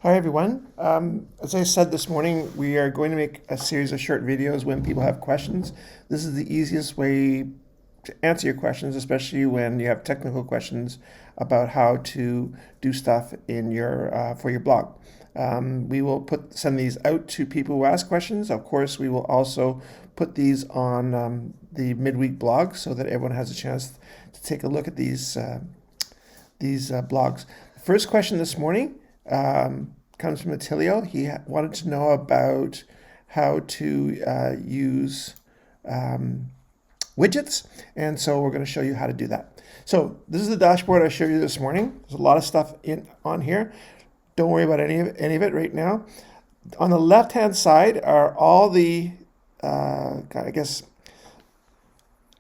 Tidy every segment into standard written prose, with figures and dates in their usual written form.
Hi everyone. As I said this morning, we are going to make a series of short videos when people have questions. This is the easiest way to answer your questions, especially when you have technical questions about how to do stuff in your for your blog. We will send these out to people who ask questions. Of course, we will also put these on the midweek blog so that everyone has a chance to take a look at these blogs. The first question this morning comes from Attilio. He wanted to know about how to use widgets, and so we're going to show you how to do that. So this is the dashboard I showed you this morning. There's a lot of stuff on here. Don't worry about any of it right now. On the left-hand side are all the, all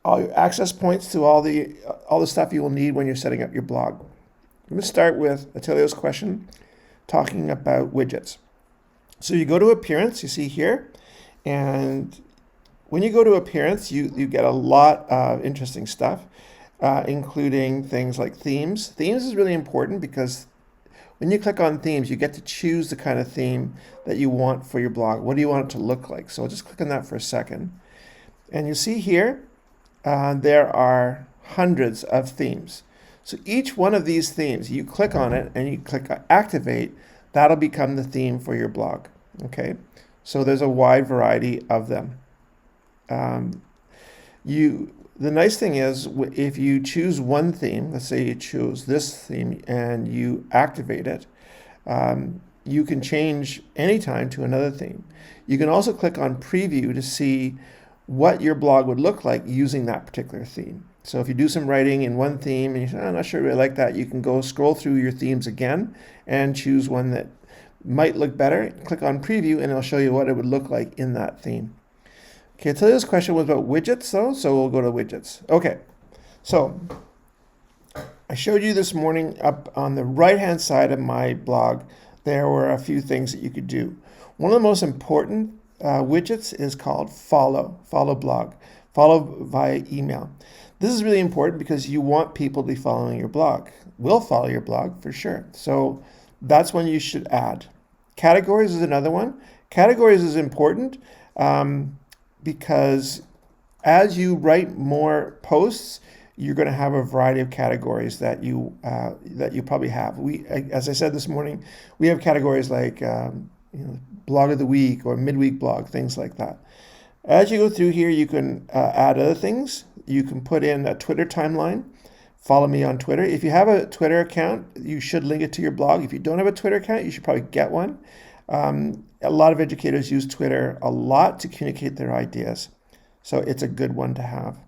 your access points to all the stuff you will need when you're setting up your blog. I'm going to start with Attilio's question, talking about widgets. So you go to Appearance, you see here, and when you go to Appearance, you get a lot of interesting stuff, including things like themes. Themes is really important because when you click on themes, you get to choose the kind of theme that you want for your blog. What do you want it to look like? So I'll just click on that for a second. And you see here, there are hundreds of themes. So each one of these themes, you click on it and you click Activate, that'll become the theme for your blog. Okay, so there's a wide variety of them. The nice thing is, if you choose one theme, let's say you choose this theme and you activate it, you can change anytime to another theme. You can also click on Preview to see what your blog would look like using that particular theme. So if you do some writing in one theme and you say, I'm not sure I really like that, you can go scroll through your themes again and choose one that might look better. Click on Preview and it'll show you what it would look like in that theme. Okay, so this question was about widgets though, so we'll go to widgets. Okay, so I showed you this morning up on the right-hand side of my blog, there were a few things that you could do. One of the most important widgets is called follow blog, follow via email. This is really important because you want people to be following your blog. Will follow your blog for sure. So that's one you should add. Categories is another one. Categories is important because as you write more posts, you're going to have a variety of categories that you probably have. As I said this morning, we have categories like blog of the week or midweek blog, things like that. As you go through here, you can add other things. You can put in a Twitter timeline. Follow me on Twitter. If you have a Twitter account, you should link it to your blog. If you don't have a Twitter account, you should probably get one. A lot of educators use Twitter a lot to communicate their ideas. So it's a good one to have.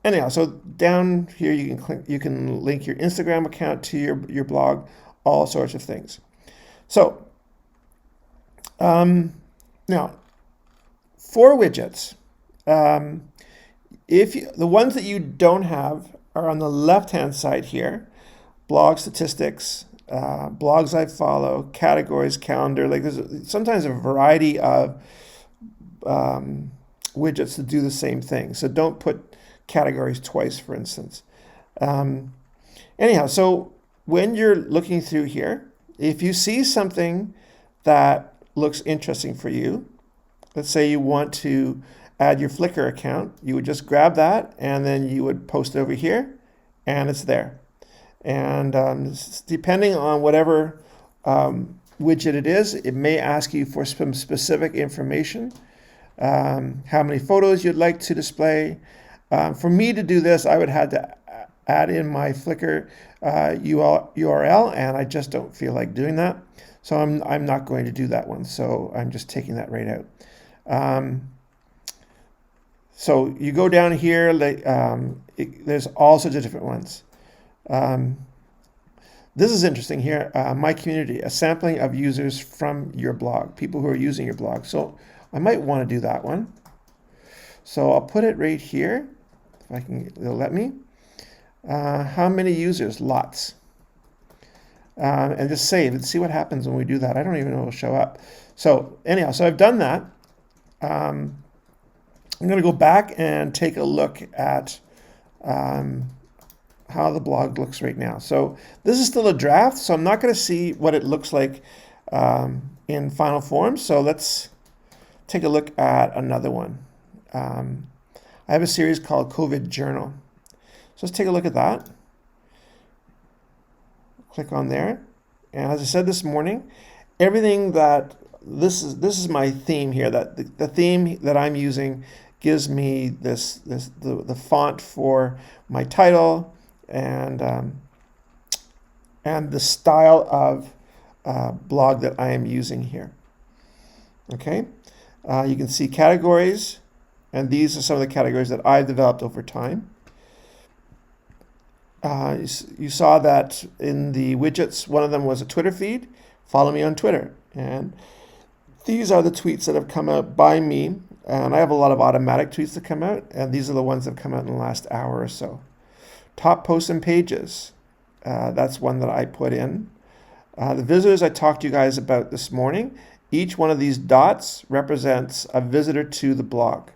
Anyhow, so down here you can link your Instagram account to your blog, all sorts of things. So now for widgets, the ones that you don't have are on the left-hand side here: blog statistics, blogs I follow, categories, calendar. Like there's sometimes a variety of widgets that do the same thing. So don't put categories twice, for instance. Anyhow, so when you're looking through here, if you see something that looks interesting for you, let's say you want to add your Flickr account, you would just grab that and then you would post it over here and it's there. And depending on whatever widget it is, it may ask you for some specific information, how many photos you'd like to display. For me to do this, I would have to add in my Flickr URL, and I just don't feel like doing that. So I'm not going to do that one. So I'm just taking that right out. So you go down here, there's all sorts of different ones. This is interesting here. My community, a sampling of users from your blog, people who are using your blog. So I might want to do that one. So I'll put it right here. If I can, it'll let me. How many users? Lots. And just save and see what happens when we do that. I don't even know it'll show up. So anyhow, so I've done that. I'm going to go back and take a look at how the blog looks right now. So this is still a draft, so I'm not going to see what it looks like in final form. So let's take a look at another one. I have a series called COVID Journal. So let's take a look at that. Click on there. And as I said this morning, everything that this is my theme here. That the theme that I'm using gives me the font for my title and the style of blog that I am using here. Okay, you can see categories, and these are some of the categories that I've developed over time. You saw that in the widgets, one of them was a Twitter feed. Follow me on Twitter. And these are the tweets that have come out by me. And I have a lot of automatic tweets that come out. And these are the ones that have come out in the last hour or so. Top posts and pages. That's one that I put in. The visitors I talked to you guys about this morning. Each one of these dots represents a visitor to the blog.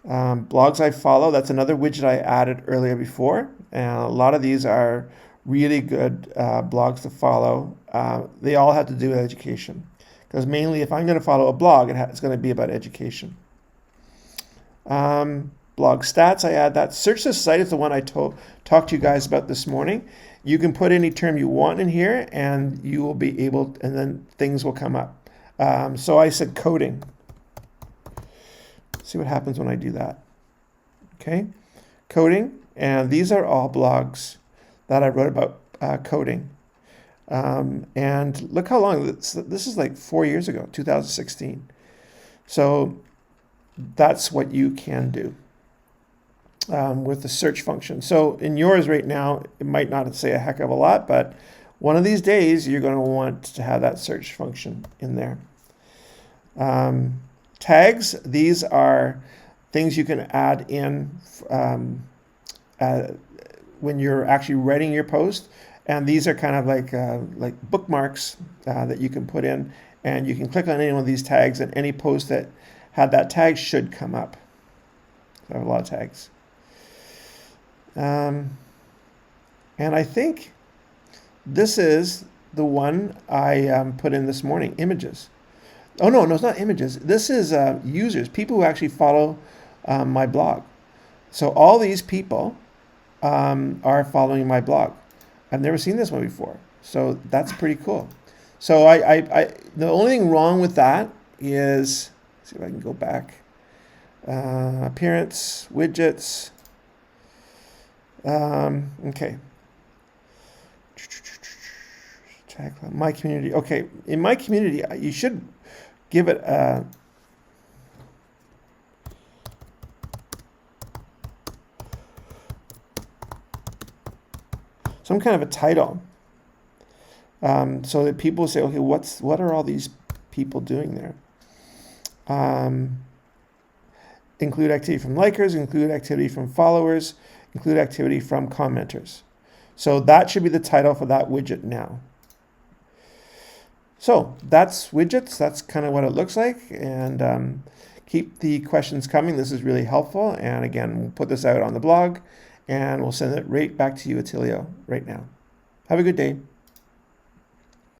Blogs I follow, that's another widget I added earlier before. And a lot of these are really good blogs to follow. They all have to do with education. Because mainly if I'm going to follow a blog, it's going to be about education. Blog stats, I add that. Search this site is the one I talked to you guys about this morning. You can put any term you want in here and you will be able, and then things will come up. So I said coding. See what happens when I do that. Okay, coding, and these are all blogs that I wrote about coding. And look how long, this is like 4 years ago, 2016. So that's what you can do with the search function. So in yours right now, it might not say a heck of a lot, but one of these days you're going to want to have that search function in there. Tags, these are things you can add in when you're actually writing your post. And these are kind of like bookmarks that you can put in. And you can click on any one of these tags, and any post that had that tag should come up. So I have a lot of tags. And I think this is the one I put in this morning, images. Oh, no, it's not images. This is users, people who actually follow my blog. So all these people are following my blog. I've never seen this one before. So that's pretty cool. So the only thing wrong with that is, let's see if I can go back. Appearance, widgets. Okay. My community. Okay, in my community, you should give it some kind of a title, so that people say, okay, what are all these people doing there? Include activity from likers, include activity from followers, include activity from commenters. So that should be the title for that widget now. So that's widgets. That's kind of what it looks like. And keep the questions coming. This is really helpful. And again, we'll put this out on the blog and we'll send it right back to you, Attilio, right now. Have a good day.